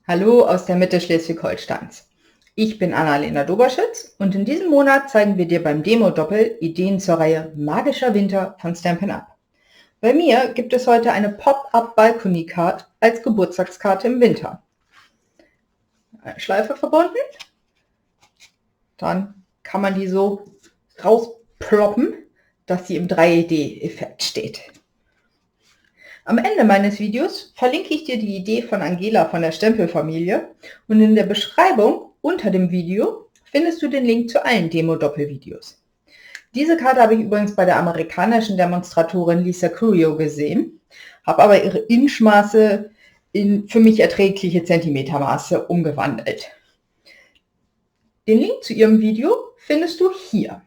Hallo aus der Mitte Schleswig-Holsteins. Ich bin Annalena Doberschütz und in diesem Monat zeigen wir dir beim Demo-Doppel Ideen zur Reihe Magischer Winter von Stampin' Up! Bei mir gibt es heute eine Pop-Up Balcony Card als Geburtstagskarte im Winter. Eine Schleife verbunden, dann kann man die so rausploppen, dass sie im 3D-Effekt steht. Am Ende meines Videos verlinke ich dir die Idee von Angela von der Stempelfamilie und in der Beschreibung unter dem Video findest du den Link zu allen Demo-Doppelvideos. Diese Karte habe ich übrigens bei der amerikanischen Demonstratorin Lisa Curio gesehen, habe aber ihre Inchmaße in für mich erträgliche Zentimetermaße umgewandelt. Den Link zu ihrem Video findest du hier.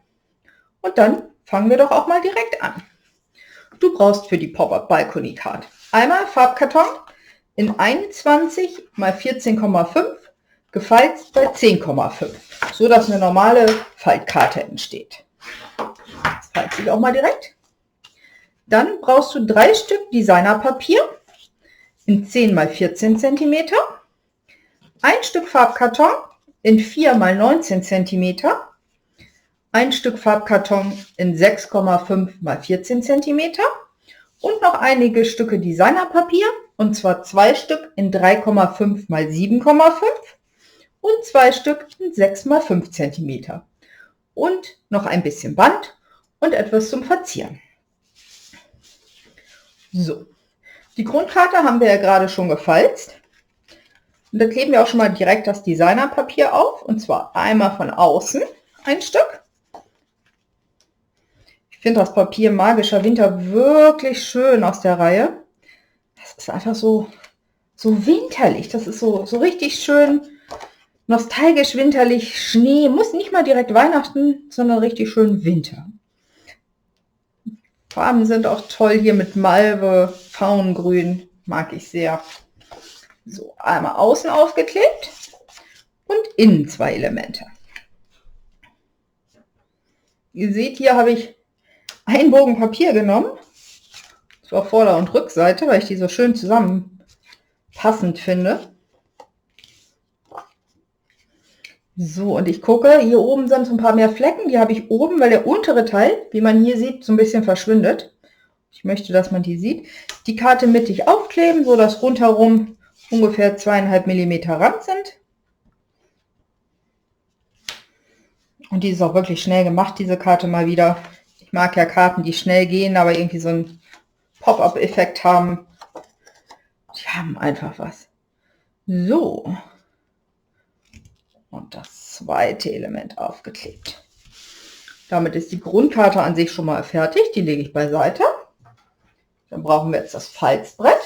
Und dann fangen wir doch auch mal direkt an. Du brauchst für die Pop-Up Balcony Card einmal Farbkarton in 21 x 14,5 gefalzt bei 10,5, so dass eine normale Faltkarte entsteht. Das falte ich auch mal direkt. Dann brauchst du 3 Stück Designerpapier in 10 x 14 cm, ein Stück Farbkarton in 4 x 19 cm, ein Stück Farbkarton in 6,5 x 14 cm und noch einige Stücke Designerpapier, und zwar 2 Stück in 3,5 x 7,5 und 2 Stück in 6 x 5 cm und noch ein bisschen Band und etwas zum Verzieren. So, die Grundkarte haben wir ja gerade schon gefalzt. Und da kleben wir auch schon mal direkt das Designerpapier auf, und zwar einmal von außen ein Stück. Ich finde das Papier Magischer Winter wirklich schön aus der Reihe. Das ist einfach so winterlich. Das ist so richtig schön nostalgisch winterlich. Schnee, muss nicht mal direkt Weihnachten, sondern richtig schön Winter. Farben sind auch toll hier mit Malve, Faungrün, mag ich sehr. So, einmal außen aufgeklebt und innen 2 Elemente. Ihr seht, hier habe ich einen Bogen Papier genommen, zwar Vorder- und Rückseite, weil ich die so schön zusammenpassend finde. So, und ich gucke, hier oben sind so ein paar mehr Flecken, die habe ich oben, weil der untere Teil, wie man hier sieht, so ein bisschen verschwindet. Ich möchte, dass man die sieht. Die Karte mittig aufkleben, so dass rundherum ungefähr 2,5 mm Rand sind. Und die ist auch wirklich schnell gemacht, diese Karte mal wieder. Ich mag ja Karten, die schnell gehen, aber irgendwie so einen Pop-up-Effekt haben. Die haben einfach was. So. Und das zweite Element aufgeklebt. Damit ist die Grundkarte an sich schon mal fertig. Die lege ich beiseite. Dann brauchen wir jetzt das Falzbrett.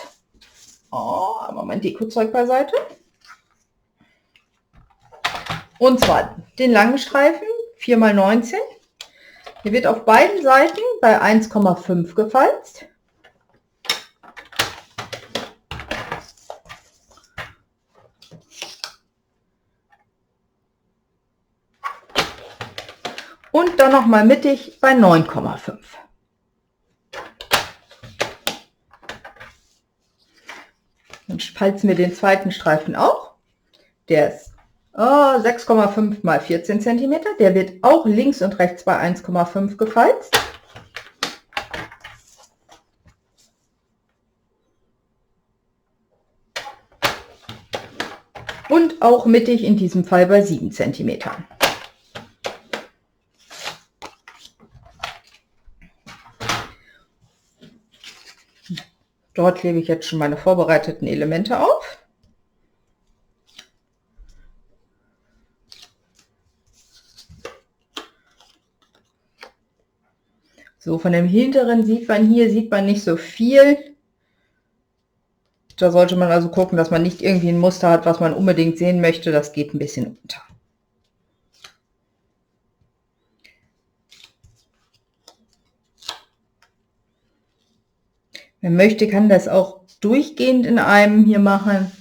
Oh, einmal mein Dekozeug beiseite. Und zwar den langen Streifen 4 x 19. Hier wird auf beiden Seiten bei 1,5 gefalzt. Und dann nochmal mittig bei 9,5. Dann falzen wir den zweiten Streifen auch. Der ist 6,5 x 14 cm. Der wird auch links und rechts bei 1,5 gefalzt. Und auch mittig in diesem Fall bei 7 cm. Dort klebe ich jetzt schon meine vorbereiteten Elemente auf. So, von dem hinteren sieht man nicht so viel. Da sollte man also gucken, dass man nicht irgendwie ein Muster hat, was man unbedingt sehen möchte. Das geht ein bisschen unter. Wer möchte, kann das auch durchgehend in einem hier machen.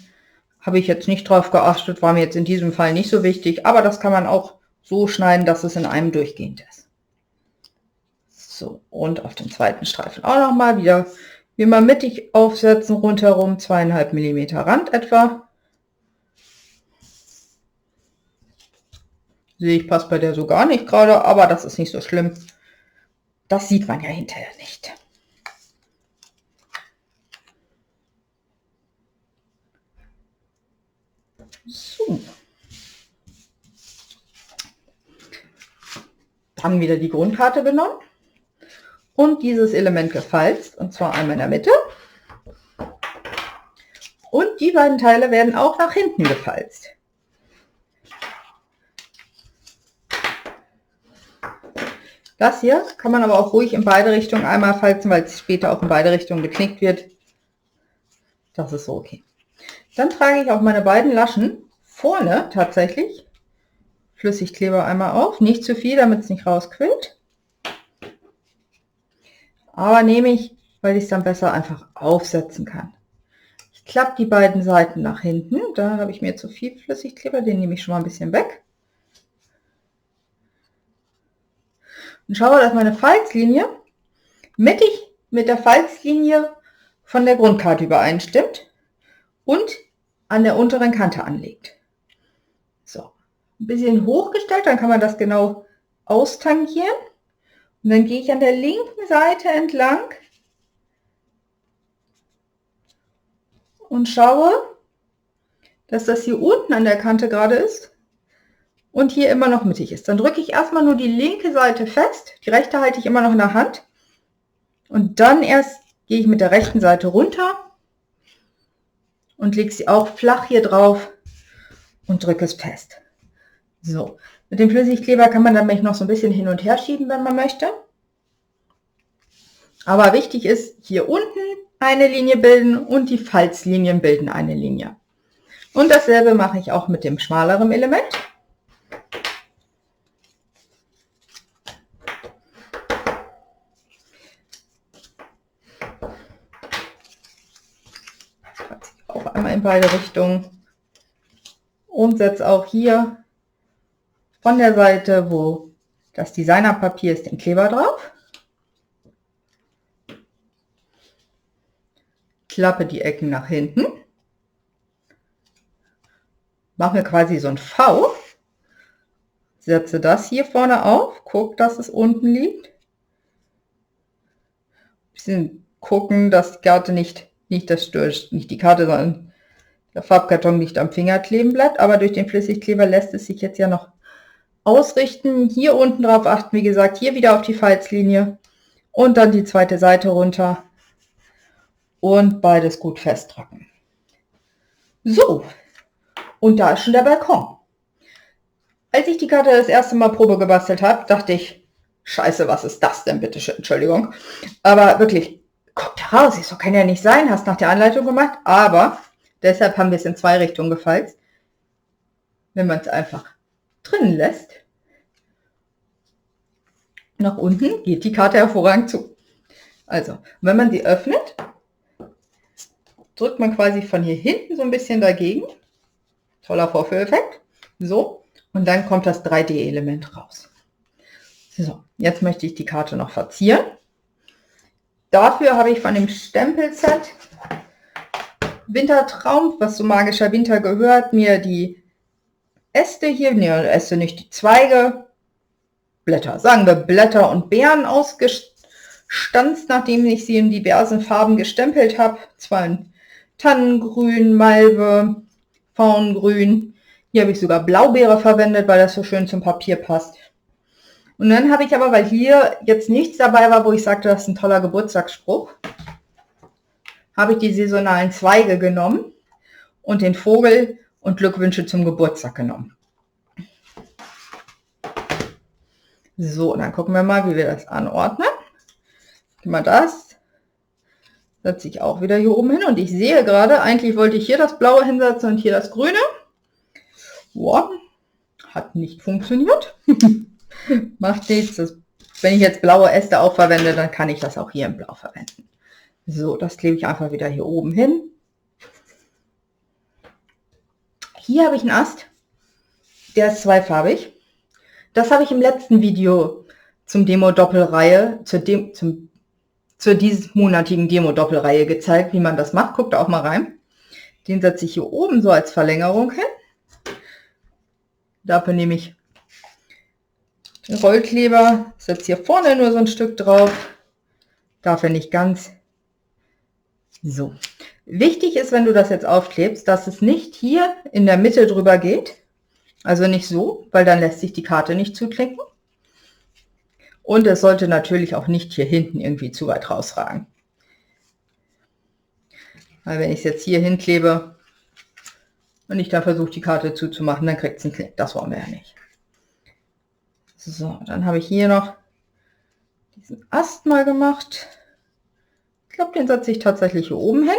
Habe ich jetzt nicht drauf geachtet, war mir jetzt in diesem Fall nicht so wichtig. Aber das kann man auch so schneiden, dass es in einem durchgehend ist. So, und auf den zweiten Streifen auch noch mal wieder wie mal mittig aufsetzen, rundherum 2,5 mm Rand etwa. Sehe ich, passt bei der so gar nicht gerade, aber das ist nicht so schlimm. Das sieht man ja hinterher nicht. So. Dann wieder die Grundkarte genommen und dieses Element gefalzt, und zwar einmal in der Mitte. Und die beiden Teile werden auch nach hinten gefalzt. Das hier kann man aber auch ruhig in beide Richtungen einmal falzen, weil es später auch in beide Richtungen geknickt wird. Das ist so okay. Dann trage ich auch meine beiden Laschen vorne tatsächlich Flüssigkleber einmal auf. Nicht zu viel, damit es nicht rausquillt. Aber nehme ich, weil ich es dann besser einfach aufsetzen kann. Ich klappe die beiden Seiten nach hinten. Da habe ich mir zu viel Flüssigkleber, den nehme ich schon mal ein bisschen weg. Und schaue, dass meine Falzlinie mittig mit der Falzlinie von der Grundkarte übereinstimmt und an der unteren Kante anlegt. So, ein bisschen hochgestellt, dann kann man das genau austangieren. Und dann gehe ich an der linken Seite entlang und schaue, dass das hier unten an der Kante gerade ist und hier immer noch mittig ist. Dann drücke ich erstmal nur die linke Seite fest, die rechte halte ich immer noch in der Hand und dann erst gehe ich mit der rechten Seite runter und lege sie auch flach hier drauf und drücke es fest. So, mit dem Flüssigkleber kann man dann noch so ein bisschen hin und her schieben, wenn man möchte. Aber wichtig ist, hier unten eine Linie bilden und die Falzlinien bilden eine Linie. Und dasselbe mache ich auch mit dem schmaleren Element. Auch einmal in beide Richtungen und setze auch hier von der Seite, wo das Designerpapier ist, den Kleber drauf. Klappe die Ecken nach hinten. Mache mir quasi so ein V. Setze das hier vorne auf. Guck, dass es unten liegt. Bisschen gucken, dass die Karte nicht die Karte, sondern der Farbkarton nicht am Finger kleben bleibt. Aber durch den Flüssigkleber lässt es sich jetzt ja noch ausrichten. Hier unten drauf achten, wie gesagt, hier wieder auf die Falzlinie und dann die zweite Seite runter und beides gut festdrücken. So, und da ist schon der Balkon. Als ich die Karte das erste Mal Probe gebastelt habe, dachte ich, scheiße, was ist das denn, bitte schön, Entschuldigung. Aber wirklich, guck da raus, so kann ja nicht sein, hast nach der Anleitung gemacht, aber deshalb haben wir es in zwei Richtungen gefalzt. Wenn man es einfach drin lässt, nach unten geht die Karte hervorragend zu. Also, wenn man sie öffnet, drückt man quasi von hier hinten so ein bisschen dagegen. Toller Vorführeffekt. So, und dann kommt das 3D-Element raus. So, jetzt möchte ich die Karte noch verzieren. Dafür habe ich von dem Stempelset Wintertraum, was zu Magischer Winter gehört, mir die Äste hier, ne, Äste nicht, die Zweige, Blätter, sagen wir Blätter und Beeren ausgestanzt, nachdem ich sie in diversen Farben gestempelt habe. Zwar in Tannengrün, Malve, Faungrün. Hier habe ich sogar Blaubeere verwendet, weil das so schön zum Papier passt. Und dann habe ich aber, weil hier jetzt nichts dabei war, wo ich sagte, das ist ein toller Geburtstagsspruch, habe ich die saisonalen Zweige genommen und den Vogel und Glückwünsche zum Geburtstag genommen. So, und dann gucken wir mal, wie wir das anordnen. Mal das setze ich auch wieder hier oben hin und ich sehe gerade, eigentlich wollte ich hier das Blaue hinsetzen und hier das Grüne. Boah, hat nicht funktioniert. Macht nichts. Wenn ich jetzt blaue Äste auch verwende, dann kann ich das auch hier in Blau verwenden. So, das klebe ich einfach wieder hier oben hin. Hier habe ich einen Ast, der ist zweifarbig. Das habe ich im letzten Video zum Demo-Doppelreihe, zur diesmonatigen Demo-Doppelreihe gezeigt, wie man das macht. Guckt auch mal rein. Den setze ich hier oben so als Verlängerung hin. Dafür nehme ich Den Rollkleber setze hier vorne nur so ein Stück drauf. Darf er nicht ganz. So. Wichtig ist, wenn du das jetzt aufklebst, dass es nicht hier in der Mitte drüber geht. Also nicht so, weil dann lässt sich die Karte nicht zuklicken. Und es sollte natürlich auch nicht hier hinten irgendwie zu weit rausragen. Weil wenn ich es jetzt hier hinklebe und ich da versuche, die Karte zuzumachen, dann kriegt es einen Knick. Das wollen wir ja nicht. So, dann habe ich hier noch diesen Ast mal gemacht. Ich glaube, den setze ich tatsächlich hier oben hin.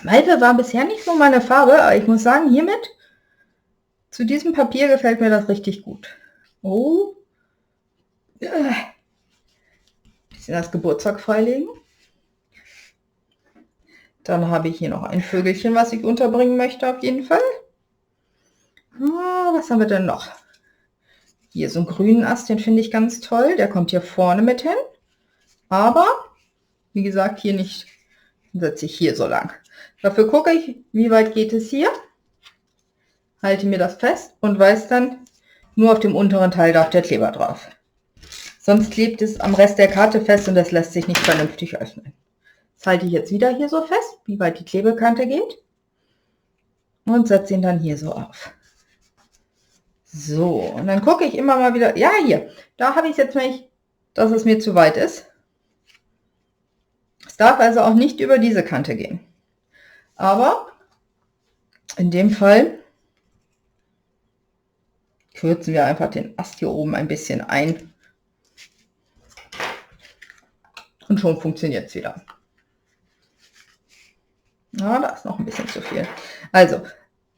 Malve war bisher nicht so meine Farbe, aber ich muss sagen, hiermit, zu diesem Papier gefällt mir das richtig gut. Oh. Bisschen das Geburtstag freilegen. Dann habe ich hier noch ein Vögelchen, was ich unterbringen möchte, auf jeden Fall. Was haben wir denn noch? Hier so einen grünen Ast, den finde ich ganz toll. Der kommt hier vorne mit hin. Aber, wie gesagt, hier nicht. Den setze ich hier so lang. Dafür gucke ich, wie weit geht es hier. Halte mir das fest und weiß dann, nur auf dem unteren Teil darf der Kleber drauf. Sonst klebt es am Rest der Karte fest und das lässt sich nicht vernünftig öffnen. Das halte ich jetzt wieder hier so fest, wie weit die Klebekante geht. Und setze ihn dann hier so auf. So, und dann gucke ich immer mal wieder, ja hier, da habe ich es jetzt nicht, dass es mir zu weit ist. Es darf also auch nicht über diese Kante gehen. Aber in dem Fall kürzen wir einfach den Ast hier oben ein bisschen ein. Und schon funktioniert es wieder. Ja, da ist noch ein bisschen zu viel. Also,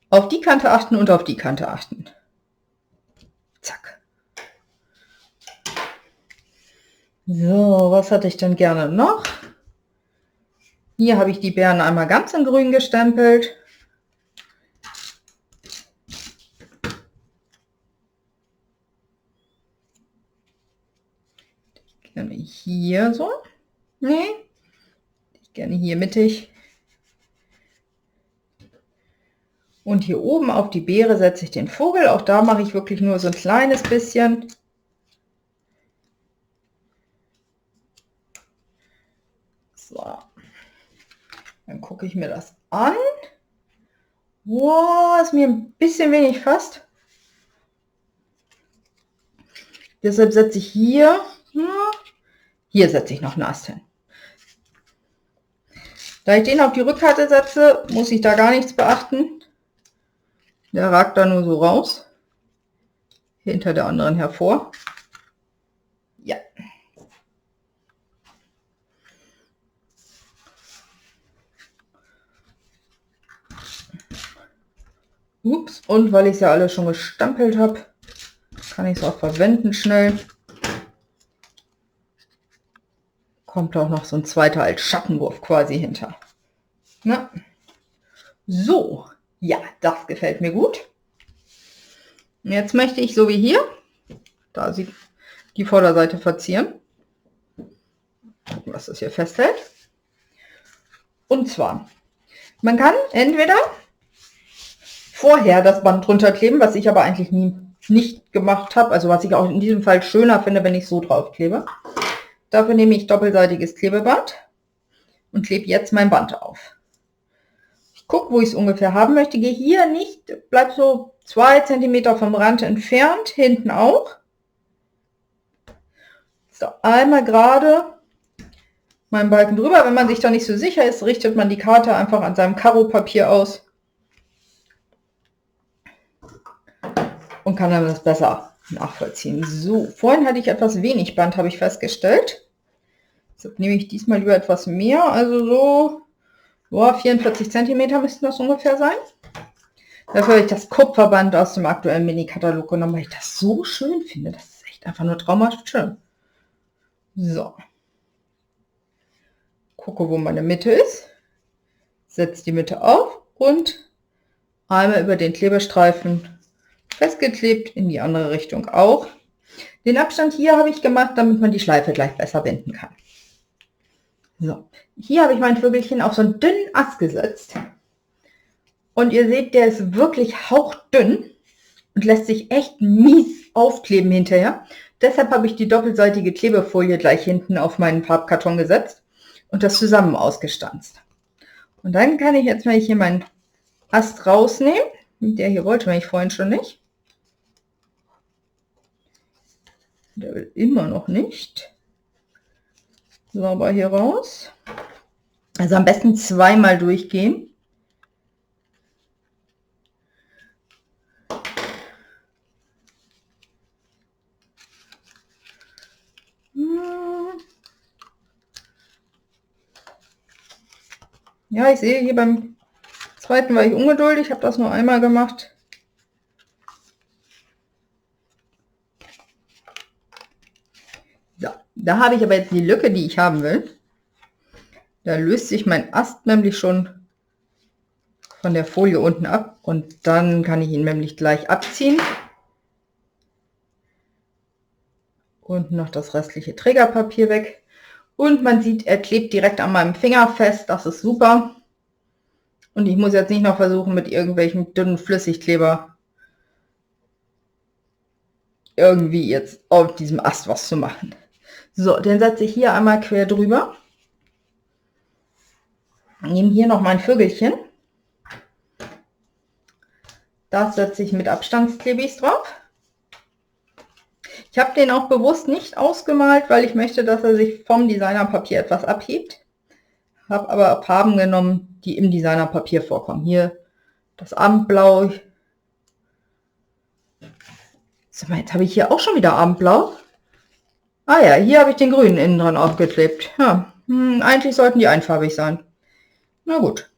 auf die Kante achten und auf die Kante achten. Zack. So, was hatte ich denn gerne noch? Hier habe ich die Beeren einmal ganz in grün gestempelt. Gerne hier so. Nee, ich gerne hier mittig. Und hier oben auf die Beere setze ich den Vogel. Auch da mache ich wirklich nur so ein kleines bisschen. So. Dann gucke ich mir das an. Wow, ist mir ein bisschen wenig fast. Deshalb setze ich hier setze ich noch einen Ast hin. Da ich den auf die Rückkante setze, muss ich da gar nichts beachten. Der ragt da nur so raus, hinter der anderen hervor. Ja. Ups, und weil ich es ja alles schon gestampelt habe, kann ich es auch verwenden schnell. Kommt auch noch so ein zweiter als Schattenwurf quasi hinter. Na? So, ja, das gefällt mir gut. Und jetzt möchte ich so wie hier, da sie die Vorderseite verzieren. Gucken, was das hier festhält. Und zwar, man kann entweder vorher das Band drunter kleben, was ich aber eigentlich nicht gemacht habe, also was ich auch in diesem Fall schöner finde, wenn ich so drauf klebe. Dafür nehme ich doppelseitiges Klebeband und klebe jetzt mein Band auf. Ich gucke, wo ich es ungefähr haben möchte. Gehe hier nicht, bleib so 2 cm vom Rand entfernt, hinten auch. So, einmal gerade meinen Balken drüber. Wenn man sich da nicht so sicher ist, richtet man die Karte einfach an seinem Karo-Papier aus und kann dann das besser nachvollziehen. So, vorhin hatte ich etwas wenig Band, habe ich festgestellt. Deshalb nehme ich diesmal lieber etwas mehr, also so 44 cm müssten das ungefähr sein. Dafür habe ich das Kupferband aus dem aktuellen Mini-Katalog genommen, weil ich das so schön finde. Das ist echt einfach nur traumhaft schön. So. Gucke, wo meine Mitte ist. Setze die Mitte auf und einmal über den Klebestreifen festgeklebt, in die andere Richtung auch. Den Abstand hier habe ich gemacht, damit man die Schleife gleich besser binden kann. So, hier habe ich mein Vögelchen auf so einen dünnen Ast gesetzt. Und ihr seht, der ist wirklich hauchdünn und lässt sich echt mies aufkleben hinterher. Deshalb habe ich die doppelseitige Klebefolie gleich hinten auf meinen Farbkarton gesetzt und das zusammen ausgestanzt. Und dann kann ich jetzt mal hier meinen Ast rausnehmen. Der hier wollte man vorhin schon nicht. Der will immer noch nicht. Sauber hier raus. Also am besten zweimal durchgehen. Ja, ich sehe hier beim zweiten war ich ungeduldig, ich habe das nur einmal gemacht. So, da habe ich aber jetzt die Lücke, die ich haben will. Da löst sich mein Ast nämlich schon von der Folie unten ab und dann kann ich ihn nämlich gleich abziehen. Und noch das restliche Trägerpapier weg. Und man sieht, er klebt direkt an meinem Finger fest. Das ist super. Und ich muss jetzt nicht noch versuchen, mit irgendwelchen dünnen Flüssigkleber irgendwie jetzt auf diesem Ast was zu machen. So, den setze ich hier einmal quer drüber. Nehme hier noch mein Vögelchen. Das setze ich mit Abstandsklebis drauf. Ich habe den auch bewusst nicht ausgemalt, weil ich möchte, dass er sich vom Designerpapier etwas abhebt. Habe aber Farben genommen, die im Designerpapier vorkommen. Hier das Abendblau. So, jetzt habe ich hier auch schon wieder Abendblau. Ah ja, hier habe ich den grünen innen dran aufgeklebt. Ja, eigentlich sollten die einfarbig sein. Na gut.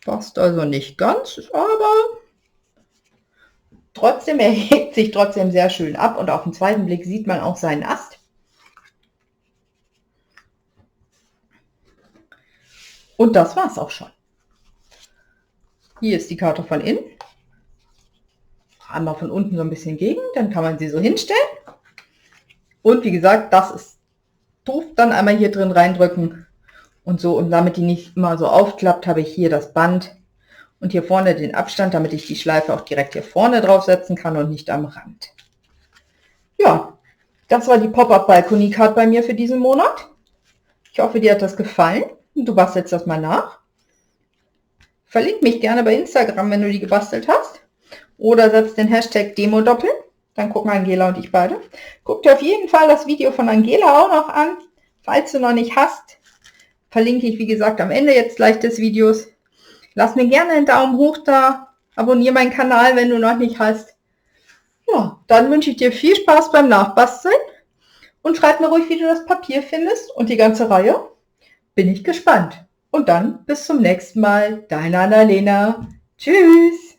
Passt also nicht ganz, aber trotzdem, er hebt sich trotzdem sehr schön ab und auf den zweiten Blick sieht man auch seinen Ast. Und das war's auch schon. Hier ist die Karte von innen. Einmal von unten so ein bisschen gegen, dann kann man sie so hinstellen. Und wie gesagt, das ist doof, dann einmal hier drin reindrücken und so. Und damit die nicht immer so aufklappt, habe ich hier das Band und hier vorne den Abstand, damit ich die Schleife auch direkt hier vorne draufsetzen kann und nicht am Rand. Ja, das war die Pop-Up Balkonie Card bei mir für diesen Monat. Ich hoffe, dir hat das gefallen. Du bastelst das mal nach. Verlink mich gerne bei Instagram, wenn du die gebastelt hast. Oder setz den Hashtag Demo-Doppel. Dann gucken Angela und ich beide. Guck dir auf jeden Fall das Video von Angela auch noch an. Falls du noch nicht hast, verlinke ich, wie gesagt, am Ende jetzt gleich des Videos. Lass mir gerne einen Daumen hoch da. Abonniere meinen Kanal, wenn du noch nicht hast. Ja, dann wünsche ich dir viel Spaß beim Nachbasteln. Und schreib mir ruhig, wie du das Papier findest und die ganze Reihe. Bin ich gespannt. Und dann bis zum nächsten Mal. Deine Annalena. Tschüss.